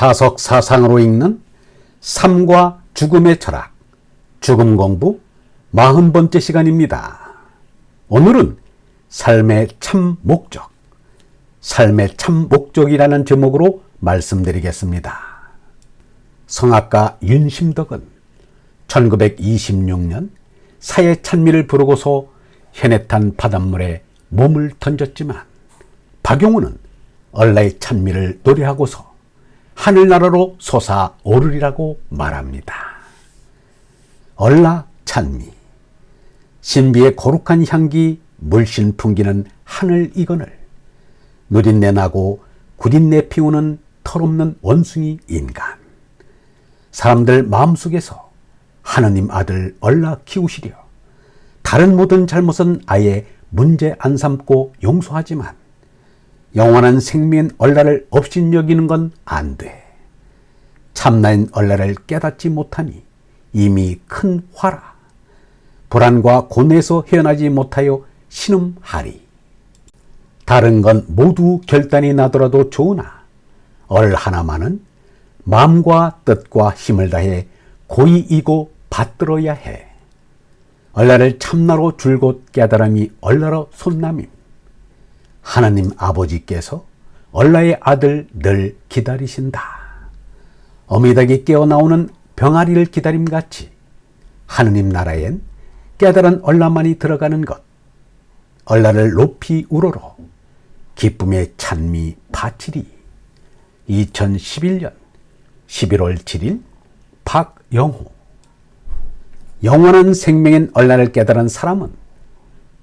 다석 사상으로 읽는 삶과 죽음의 철학, 죽음 공부 40번째 시간입니다. 오늘은 삶의 참 목적이라는 제목으로 말씀드리겠습니다. 성악가 윤심덕은 1926년 사회 찬미를 부르고서 현해탄 바닷물에 몸을 던졌지만 박용우는 얼라의 찬미를 노래하고서 하늘나라로 솟아오르리라고 말합니다. 얼라 찬미, 신비의 거룩한 향기 물씬 풍기는 하늘 이건을 누린내 나고 구린내 피우는 털없는 원숭이 인간, 사람들 마음속에서 하느님 아들 얼라 키우시려 다른 모든 잘못은 아예 문제 안 삼고 용서하지만 영원한 생명인 얼라를 업신여기는 건 안 돼. 참나인 얼라를 깨닫지 못하니 이미 큰 화라. 불안과 고뇌에서 헤어나지 못하여 신음하리. 다른 건 모두 결단이 나더라도 좋으나 얼 하나만은 마음과 뜻과 힘을 다해 고이 이고 받들어야 해. 얼라를 참나로 줄곧 깨달음이 얼라로 손남임. 하나님 아버지께서 얼라의 아들 늘 기다리신다. 어미닭이 깨어나오는 병아리를 기다림같이 하느님 나라엔 깨달은 얼라만이 들어가는 것, 얼라를 높이 우러러 기쁨의 찬미 바치리. 2011년 11월 7일 박영호. 영원한 생명인 얼라를 깨달은 사람은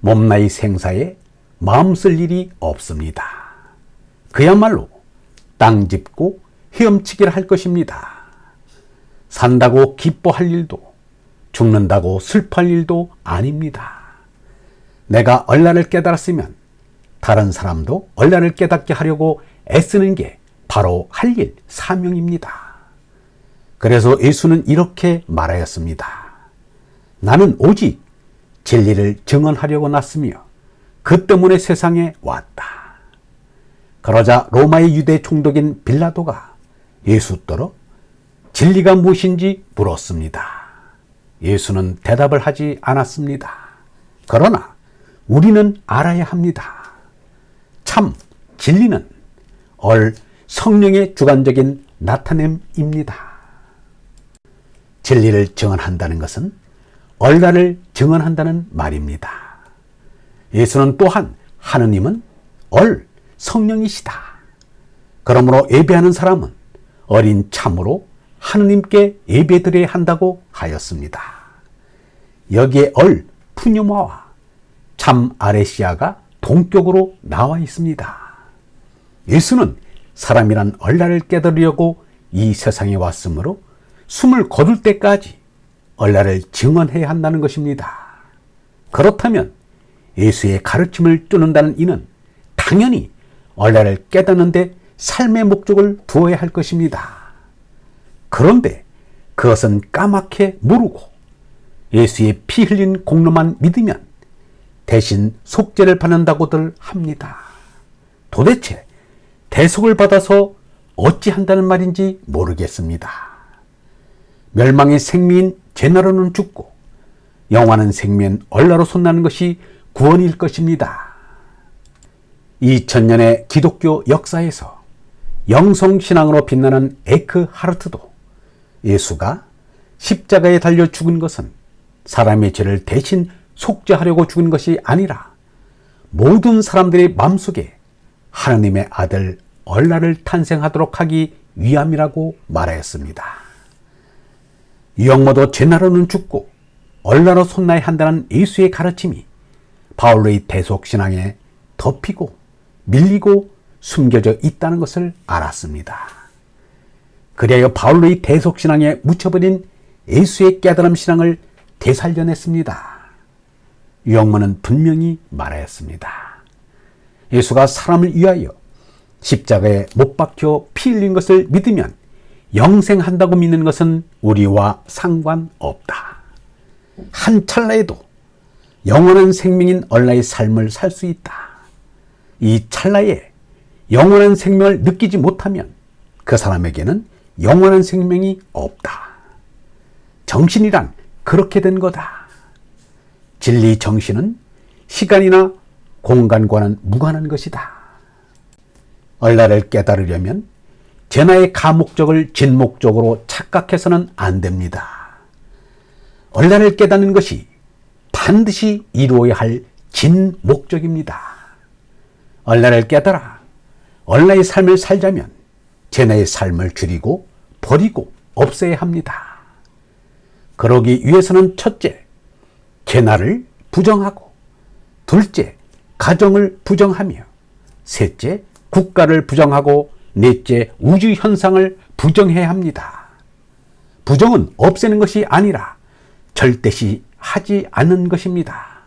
몸나이 생사에 마음 쓸 일이 없습니다. 그야말로 땅 짚고 헤엄치기를 할 것입니다. 산다고 기뻐할 일도 죽는다고 슬퍼할 일도 아닙니다. 내가 얼라를 깨달았으면 다른 사람도 얼라를 깨닫게 하려고 애쓰는 게 바로 할 일, 사명입니다. 그래서 예수는 이렇게 말하였습니다. 나는 오직 진리를 증언하려고 났으며 그 때문에 세상에 왔다. 그러자 로마의 유대 총독인 빌라도가 예수 떠러 진리가 무엇인지 물었습니다. 예수는 대답을 하지 않았습니다. 그러나 우리는 알아야 합니다. 참 진리는 성령의 주관적인 나타냄입니다. 진리를 증언한다는 것은 얼라를 증언한다는 말입니다. 예수는 또한 하느님은 성령이시다. 그러므로 예배하는 사람은 어린 참으로 하느님께 예배드려야 한다고 하였습니다. 여기에 푸뉴마와 참 아레시아가 동격으로 나와 있습니다. 예수는 사람이란 얼라를 깨달으려고 이 세상에 왔으므로 숨을 거둘 때까지 얼라를 증언해야 한다는 것입니다. 그렇다면 예수의 가르침을 쫓는다는 이는 당연히 얼라를 깨닫는 데 삶의 목적을 두어야 할 것입니다. 그런데 그것은 까맣게 모르고 예수의 피 흘린 공로만 믿으면 대신 속죄를 받는다고들 합니다. 도대체 대속을 받아서 어찌한다는 말인지 모르겠습니다. 멸망의 생명인 죄나로는 죽고 영원한 생명인 얼라로 손나는 것이 구원일 것입니다. 2000년의 기독교 역사에서 영성신앙으로 빛나는 에크하르트도 예수가 십자가에 달려 죽은 것은 사람의 죄를 대신 속죄하려고 죽은 것이 아니라 모든 사람들의 마음속에 하느님의 아들 얼라를 탄생하도록 하기 위함이라고 말하였습니다. 유영모도 죄나로는 죽고 얼라로 손나야 한다는 예수의 가르침이 바울의 대속신앙에 덮이고 밀리고 숨겨져 있다는 것을 알았습니다. 그리하여 바울의 대속신앙에 묻혀버린 예수의 깨달음 신앙을 되살려냈습니다. 유영모는 분명히 말하였습니다. 예수가 사람을 위하여 십자가에 못 박혀 피 흘린 것을 믿으면 영생한다고 믿는 것은 우리와 상관없다. 한 찰나에도 영원한 생명인 얼라의 삶을 살 수 있다. 이 찰나에 영원한 생명을 느끼지 못하면 그 사람에게는 영원한 생명이 없다. 정신이란 그렇게 된 거다. 진리 정신은 시간이나 공간과는 무관한 것이다. 얼라를 깨달으려면 제나의 가목적을 진목적으로 착각해서는 안 됩니다. 얼라를 깨닫는 것이 반드시 이루어야 할 진목적입니다. 얼라를 깨달아 얼라의 삶을 살자면 제나의 삶을 줄이고 버리고 없애야 합니다. 그러기 위해서는 첫째, 제나를 부정하고, 둘째, 가정을 부정하며, 셋째, 국가를 부정하고, 넷째, 우주 현상을 부정해야 합니다. 부정은 없애는 것이 아니라 절대시 하지 않는 것입니다.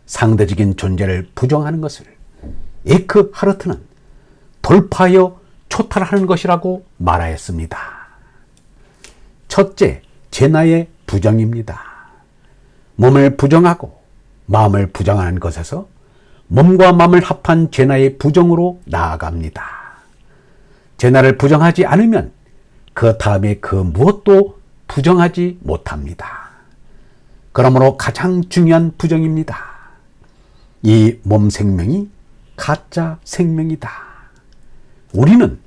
상대적인 존재를 부정하는 것을 에크하르트는 돌파하여 초탈하는 것이라고 말하였습니다. 첫째, 제나의 부정입니다. 몸을 부정하고 마음을 부정하는 것에서 몸과 마음을 합한 제나의 부정으로 나아갑니다. 제나를 부정하지 않으면 그 다음에 그 무엇도 부정하지 못합니다. 그러므로 가장 중요한 부정입니다. 이 몸 생명이 가짜 생명이다. 우리는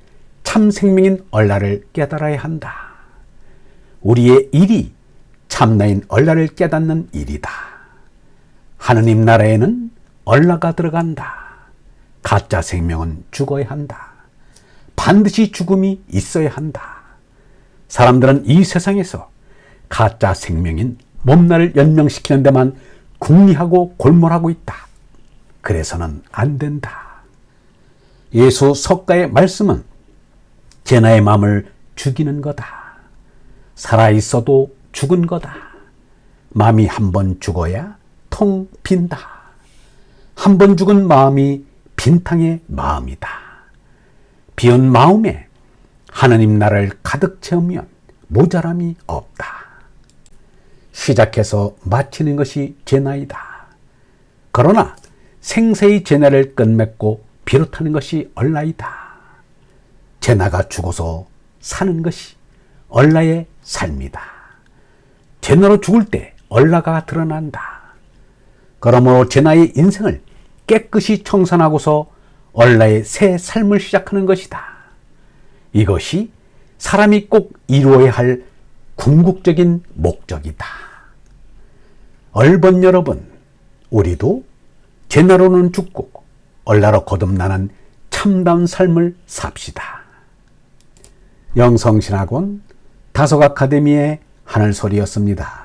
참 생명인 얼라를 깨달아야 한다. 우리의 일이 참나인 얼라를 깨닫는 일이다. 하느님 나라에는 얼라가 들어간다. 가짜 생명은 죽어야 한다. 반드시 죽음이 있어야 한다. 사람들은 이 세상에서 가짜 생명인 몸나를 연명시키는 데만 궁리하고 골몰하고 있다. 그래서는 안 된다. 예수 석가의 말씀은 제나의 마음을 죽이는 거다. 살아있어도 죽은 거다. 마음이 한 번 죽어야 통 빈다. 한 번 죽은 마음이 빈탕의 마음이다. 비운 마음에 하느님 나라를 가득 채우면 모자람이 없다. 시작해서 마치는 것이 제나이다. 그러나 생세의 제나를 끝맺고 비롯하는 것이 얼라이다. 제나가 죽어서 사는 것이 얼라의 삶이다. 제나로 죽을 때 얼라가 드러난다. 그러므로 제나의 인생을 깨끗이 청산하고서 얼라의 새 삶을 시작하는 것이다. 이것이 사람이 꼭 이루어야 할 궁극적인 목적이다. 얼번 여러분, 우리도 제나로는 죽고 얼라로 거듭나는 참다운 삶을 삽시다. 영성신학원 다속아카데미의 하늘소리였습니다.